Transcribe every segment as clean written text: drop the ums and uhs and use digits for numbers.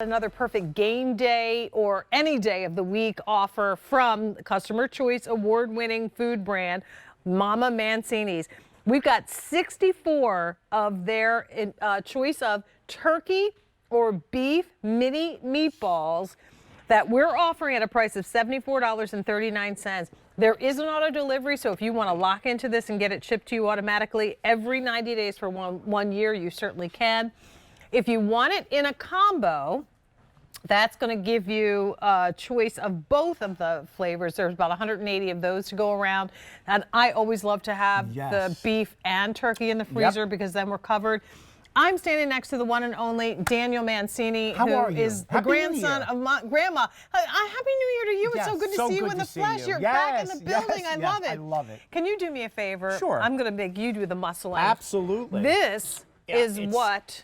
Another perfect game day or any day of the week offer from Customer Choice Award-winning food brand Mama Mancini's. We've got 64 of their choice of turkey or beef mini meatballs that we're offering at a price of $74.39. There is an auto delivery, so if you want to lock into this and get it shipped to you automatically every 90 days for one year, you certainly can. If you want it in a combo, that's going to give you a choice of both of the flavors. There's about 180 of those to go around. And I always love to have the beef and turkey in the freezer because then we're covered. I'm standing next to the one and only Daniel Mancini, who is the grandson of my grandma. Happy New Year to you. It's so good to see you in the flesh. You're back in the building. I love it. I love it. Can you do me a favor? Sure. I'm going to make you do the muscling. Absolutely. This is what...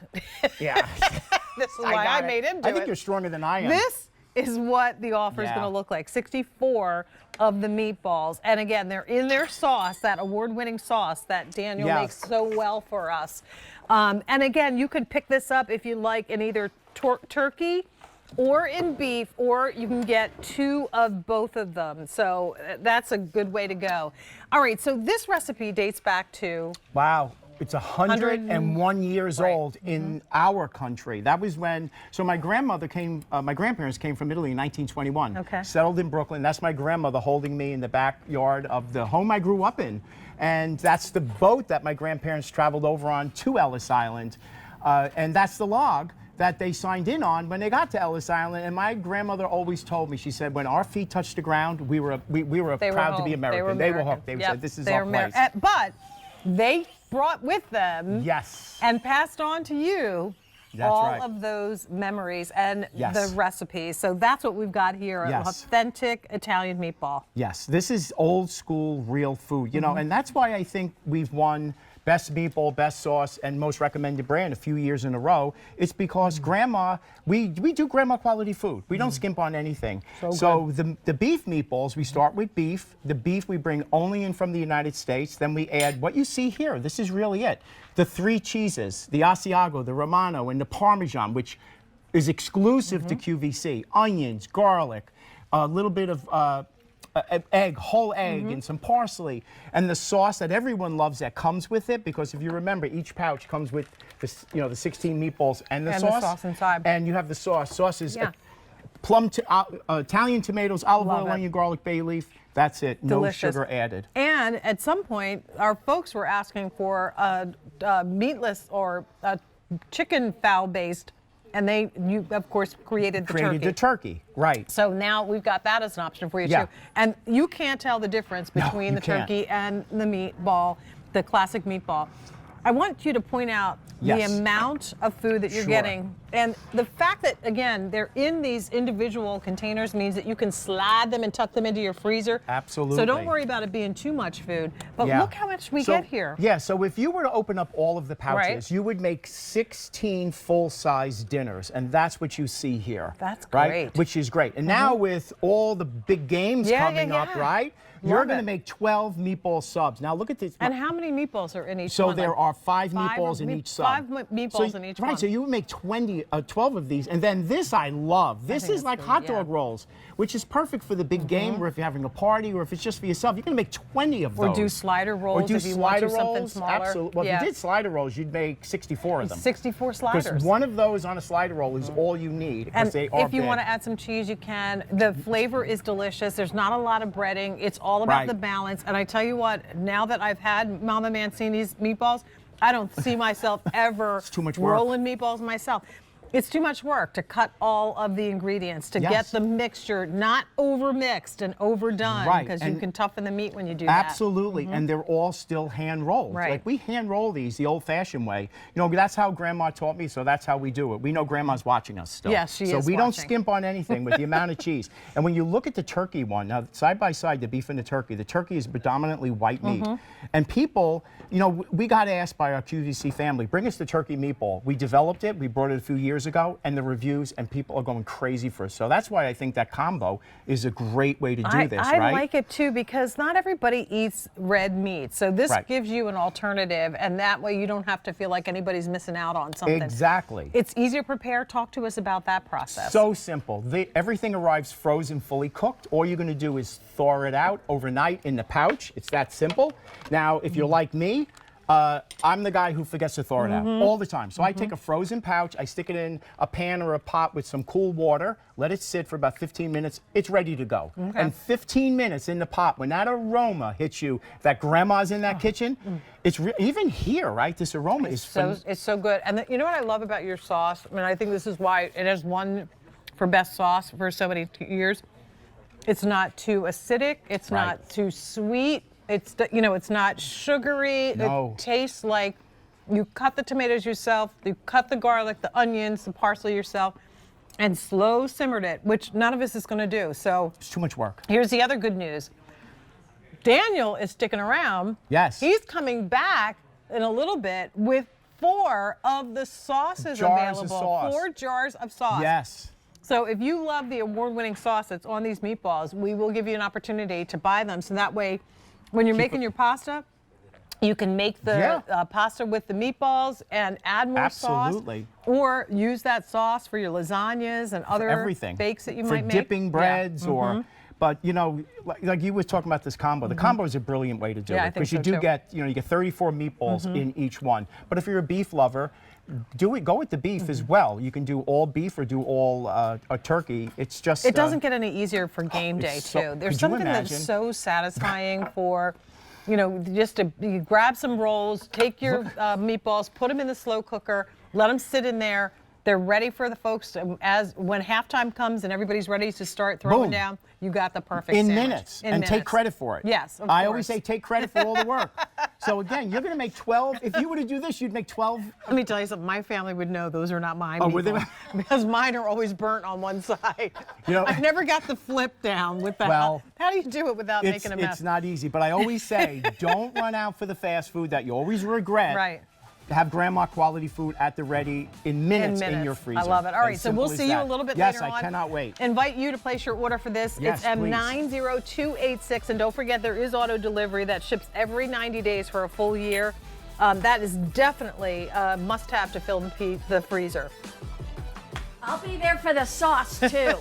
This is why I made him do it. I think you're stronger than I am. This is what the offer is going to look like. 64 of the meatballs. And again, they're in their sauce, that award-winning sauce that Daniel makes so well for us. And again, you could pick this up if you like in either turkey or in beef, or you can get 2 of both of them. So that's a good way to go. All right, so this recipe dates back to... Wow. It's 101 years old in our country. That was when, so my grandmother came, my grandparents came from Italy in 1921. Okay. Settled in Brooklyn. That's my grandmother holding me in the backyard of the home I grew up in. And that's the boat that my grandparents traveled over on to Ellis Island. And that's the log that they signed in on when they got to Ellis Island. And my grandmother always told me, she said, when our feet touched the ground, we were proud to be American. They were hooked. They said, this is our place. But they brought with them and passed on to you all of those memories and the recipes. So that's what we've got here, an authentic Italian meatball. Yes, this is old school, real food, you know, and that's why I think we've won Best Meatball, Best Sauce, and Most Recommended Brand a few years in a row. It's because Grandma, we do Grandma quality food. We don't skimp on anything. So the beef meatballs, we start with beef. The beef we bring only in from the United States. Then we add what you see here. This is really it. The 3 cheeses, the Asiago, the Romano, and the Parmesan, which is exclusive to QVC. Onions, garlic, a little bit of whole egg, and some parsley, and the sauce that everyone loves that comes with it, because if you remember, each pouch comes with this, you know, the 16 meatballs and the sauce inside. And you have the sauce. Sauce is Italian tomatoes, olive oil, onion, garlic, bay leaf. That's it. Delicious. No sugar added. And at some point, our folks were asking for a meatless or a chicken fowl-based. And you of course created the turkey, right? So now we've got that as an option for you too. And you can't tell the difference between the turkey and the meatball, the classic meatball. I want you to point out the amount of food that you're getting. And the fact that, again, they're in these individual containers means that you can slide them and tuck them into your freezer. Absolutely. So don't worry about it being too much food. But look how much we get here. Yeah, so if you were to open up all of the pouches, you would make 16 full-size dinners. And that's what you see here. That's great. Which is great. And now with all the big games coming up, right? You're going to make 12 meatball subs. Now look at this. And how many meatballs are in each one? So there are 5 meatballs in each sub. 5 meatballs in each one. Right, so you would make 12 of these. And then this I love. This is like hot dog rolls, which is perfect for the big game, or if you're having a party, or if it's just for yourself. You're going to make 20 of those. Or do slider rolls if you want to do something smaller. Absolutely. Well, if you did slider rolls, you'd make 64 of them. 64 sliders. Because one of those on a slider roll is all you need. And they are if you want to add some cheese, you can. The flavor is delicious. There's not a lot of breading. It's all about the balance. And I tell you what, now that I've had Mama Mancini's meatballs, I don't see myself ever rolling meatballs myself. It's too much work to cut all of the ingredients, to get the mixture not over-mixed and overdone, because you can toughen the meat when you do that. Absolutely, and they're all still hand-rolled. Like, we hand-roll these the old-fashioned way. You know, that's how Grandma taught me, so that's how we do it. We know Grandma's watching us still. Yes, she is So we watching. don't skimp on anything with the amount of cheese. And when you look at the turkey one, now, side by side, the beef and the turkey is predominantly white meat. And people, you know, we got asked by our QVC family, bring us the turkey meatball. We developed it. We brought it a few years years ago, and the reviews, and people are going crazy for it. So that's why I think that combo is a great way to do this, I right? like it too, because not everybody eats red meat. So this Right. gives you an alternative, and that way you don't have to feel like anybody's missing out on something. Exactly. It's easy to prepare. Talk to us about that process. So simple. Everything arrives frozen, fully cooked. All you're going to do is thaw it out overnight in the pouch. It's that simple. Now, if you're like me, I'm the guy who forgets to thaw it out all the time. So I take a frozen pouch, I stick it in a pan or a pot with some cool water, let it sit for about 15 minutes. It's ready to go. Okay. And 15 minutes in the pot, when that aroma hits you, that grandma's in that kitchen, it's even here, right? This aroma is It's so good. And you know what I love about your sauce? I mean, I think this is why it has won for best sauce for so many years. It's not too acidic. It's Right. not too sweet. It's it's not sugary. No. It tastes like you cut the tomatoes yourself, you cut the garlic, the onions, the parsley yourself, and slow simmered it, which none of us is going to do. So It's too much work. here's the other good news. Daniel is sticking around. Yes. He's coming back in a little bit with 4 of the sauces Jars of available. sauce. 4 jars of sauce. Yes. So if you love the award-winning sauce that's on these meatballs, we will give you an opportunity to buy them. So that way, when you're making your pasta, you can make the pasta with the meatballs and add more Absolutely. sauce. Or use that sauce for your lasagnas and other Everything. bakes that you for might make. dipping Yeah. breads or, but you know, like you were talking about this combo. The combo is a brilliant way to do Yeah, I it think because you so, do too. get, you get 34 meatballs in each one. But if you're a beef lover, go with the beef as well. You can do all beef or do all a turkey. It's just It doesn't get any easier for game day, it's so- too. There's could you something imagine? that's so satisfying for, just to you grab some rolls, take your meatballs, put them in the slow cooker, let them sit in there. They're ready for the folks when halftime comes and everybody's ready to start throwing Boom. down. You got the perfect in sandwich. minutes In and minutes. take credit for it. Yes, of I always course. say take credit for all the work. So again, you're going to make 12. If you were to do this, you'd make 12. Let me tell you something. My family would know those are not mine. Oh, were they? Because mine are always burnt on one side. I've never got the flip down with that. Well, how do you do it without making a mess? It's not easy, but I always say don't run out for the fast food that you always regret. Right. Have grandma quality food at the ready in minutes in your freezer. I love it. All right, As so we'll simple as see you that. a little bit yes, later on. Yes, I cannot wait. Invite you to place your order for this. Yes, it's M90286, and don't forget there is auto delivery that ships every 90 days for a full year. That is definitely a must-have to fill the freezer. I'll be there for the sauce, too.